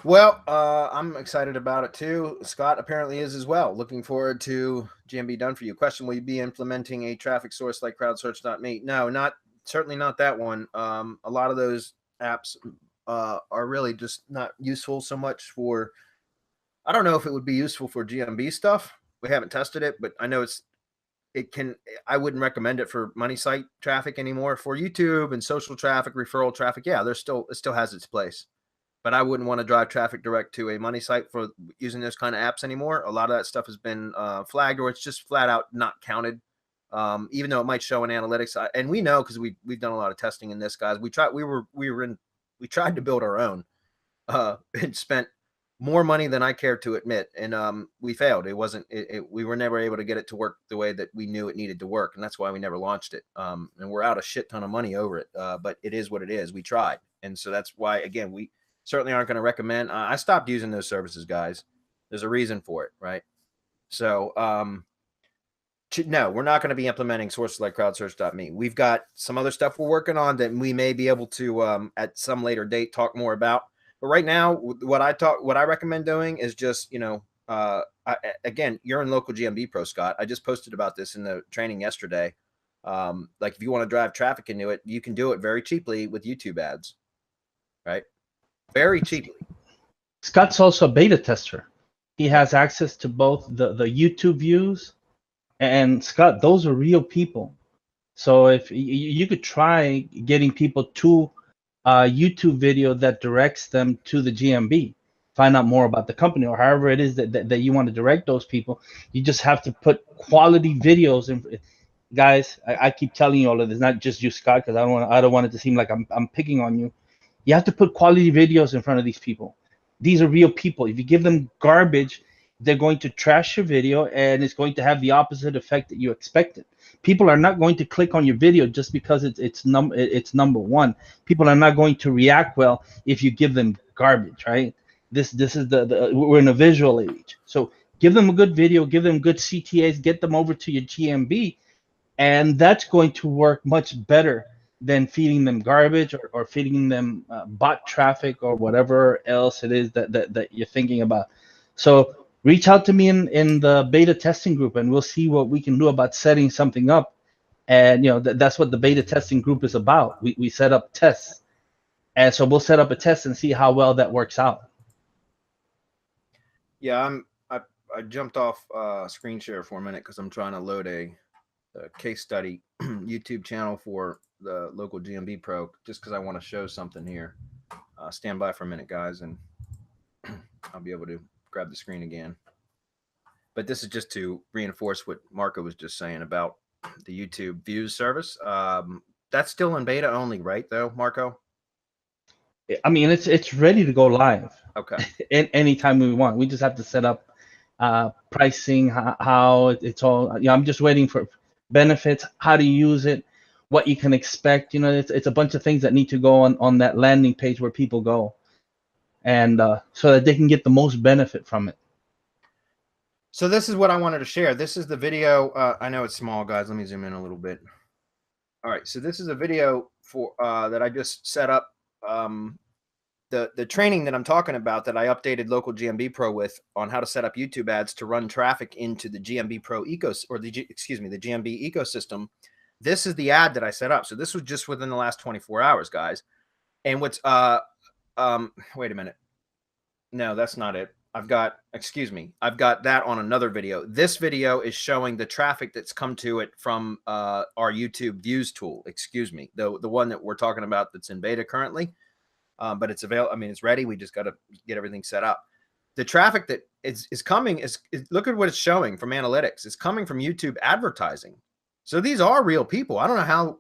Well, I'm excited about it too. Scott apparently is as well. Looking forward to GMB done for you. Question: will you be implementing a traffic source like CrowdSearch.me? No, not certainly not that one. A lot of those apps are really just not useful so much for. I don't know if it would be useful for GMB stuff. We haven't tested it, but I know it can. I wouldn't recommend it for money site traffic anymore. For YouTube and social traffic, referral traffic, yeah, it still has its place, but I wouldn't want to drive traffic direct to a money site for using those kind of apps anymore. A lot of that stuff has been flagged, or it's just flat out not counted. Even though it might show in analytics, and we know because we've done a lot of testing in this, guys. We tried to build our own and spent more money than I care to admit, and we failed. It wasn't. We were never able to get it to work the way that we knew it needed to work, and that's why we never launched it. And we're out a shit ton of money over it. But it is what it is. We tried, and so that's why again we certainly aren't going to recommend. I stopped using those services, guys. There's a reason for it, right? So no, we're not going to be implementing sources like crowdsearch.me. We've got some other stuff we're working on that we may be able to at some later date talk more about. But right now, what I recommend doing is just, again, you're in local GMB Pro, Scott. I just posted about this in the training yesterday. Like if you want to drive traffic into it, you can do it very cheaply with YouTube ads, right? Very cheaply. Scott's also a beta tester. He has access to both the YouTube views, and Scott, those are real people. So if you could try getting people to a YouTube video that directs them to the GMB, find out more about the company, or however it is that you want to direct those people. You just have to put quality videos in. Guys, I keep telling you all of this, not just you, Scott, because I don't want it to seem like I'm picking on you. You have to put quality videos in front of these people. These are real people. If you give them garbage, they're going to trash your video, and it's going to have the opposite effect that you expected. People are not going to click on your video just because it's number one. People are not going to react well if you give them garbage, right? This is the we're in a visual age, so give them a good video, give them good CTAs, get them over to your GMB, and that's going to work much better than feeding them garbage or feeding them bot traffic or whatever else it is that you're thinking about. So reach out to me in the beta testing group, and we'll see what we can do about setting something up. And that's what the beta testing group is about. We set up tests, and so we'll set up a test and see how well that works out. Yeah, I jumped off screen share for a minute because I'm trying to load a case study YouTube channel for the local GMB Pro, just because I want to show something here. Stand by for a minute, guys, and I'll be able to grab the screen again. But this is just to reinforce what Marco was just saying about the YouTube views service. That's still in beta only, right, though, Marco? I mean, it's ready to go live. Okay. Anytime we want. We just have to set up pricing, how it's all. I'm just waiting for benefits, how to use it, what you can expect. It's a bunch of things that need to go on that landing page where people go, and so that they can get the most benefit from it. So this is what I wanted to share. This is the video. I know it's small, guys. Let me zoom in a little bit. All right, so this is a video for that I just set up. The training that I'm talking about that I updated local GMB Pro with on how to set up YouTube ads to run traffic into the GMB Pro the GMB ecosystem. This is the ad that I set up. So this was just within the last 24 hours, guys. And what's wait a minute. No, that's not it. I've got that on another video. This video is showing the traffic that's come to it from our YouTube views tool. The one that we're talking about that's in beta currently. But it's available. I mean, it's ready. We just got to get everything set up. The traffic that is coming is look at what it's showing from analytics. It's coming from YouTube advertising. So these are real people. I don't know how.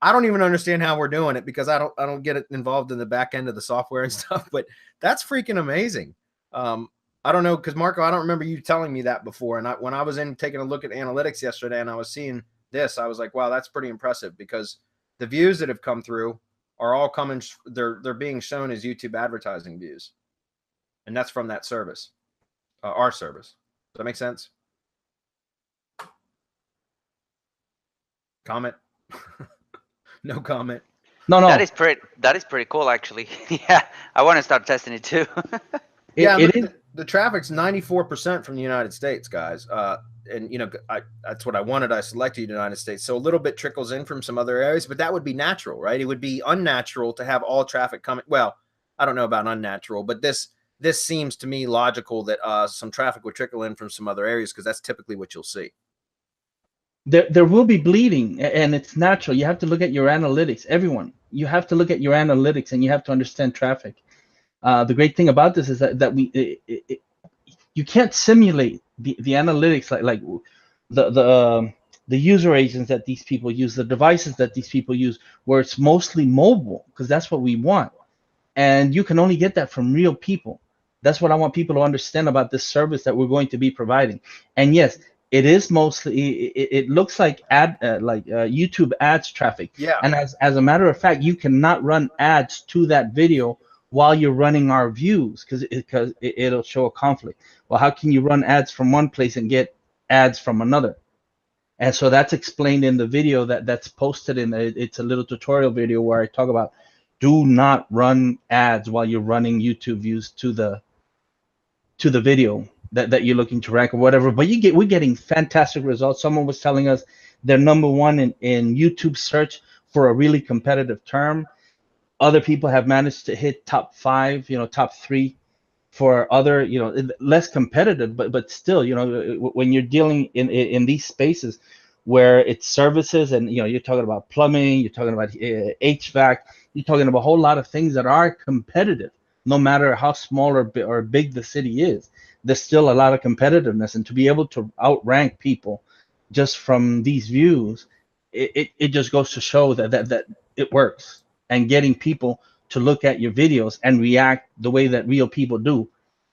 I don't even understand how we're doing it because I don't get it involved in the back end of the software and stuff. But that's freaking amazing. I don't know, because Marco, I don't remember you telling me that before. And when I was taking a look at analytics yesterday and I was seeing this, I was like, wow, that's pretty impressive, because the views that have come through are all coming. They're being shown as YouTube advertising views, and that's from that service, our service. Does that make sense? Comment? No comment. No, That no. is pretty cool, actually. Yeah, I want to start testing it too. Yeah, It is. the traffic's 94% from the United States, guys. And you know, that's what I wanted. I selected the United States, so a little bit trickles in from some other areas, but that would be natural, right? It would be unnatural to have all traffic coming. Well, I don't know about unnatural, but this seems to me logical that some traffic would trickle in from some other areas because that's typically what you'll see. There will be bleeding, and it's natural. You have to look at your analytics. Everyone, you have to look at your analytics, and you have to understand traffic. The great thing about this is that you can't simulate the analytics like the user agents that these people use, the devices that these people use, where it's mostly mobile, because that's what we want. And you can only get that from real people. That's what I want people to understand about this service that we're going to be providing. And yes, it is mostly, it looks like YouTube ads traffic. Yeah. And as a matter of fact, you cannot run ads to that video while you're running our views, because it'll show a conflict. Well, how can you run ads from one place and get ads from another? And so that's explained in the video that's posted in it's a little tutorial video where I talk about do not run ads while you're running YouTube views to the video that you're looking to rank or whatever. But we're getting fantastic results. Someone was telling us they're #1 in YouTube search for a really competitive term. Other people have managed to hit top 5, top 3 for other, less competitive, but still, when you're dealing in these spaces where it's services and, you're talking about plumbing, you're talking about HVAC, you're talking about a whole lot of things that are competitive, no matter how small or big the city is. There's still a lot of competitiveness, and to be able to outrank people just from these views, it just goes to show that it works. And getting people to look at your videos and react the way that real people do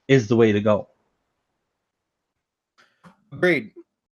is the way to go. Agreed.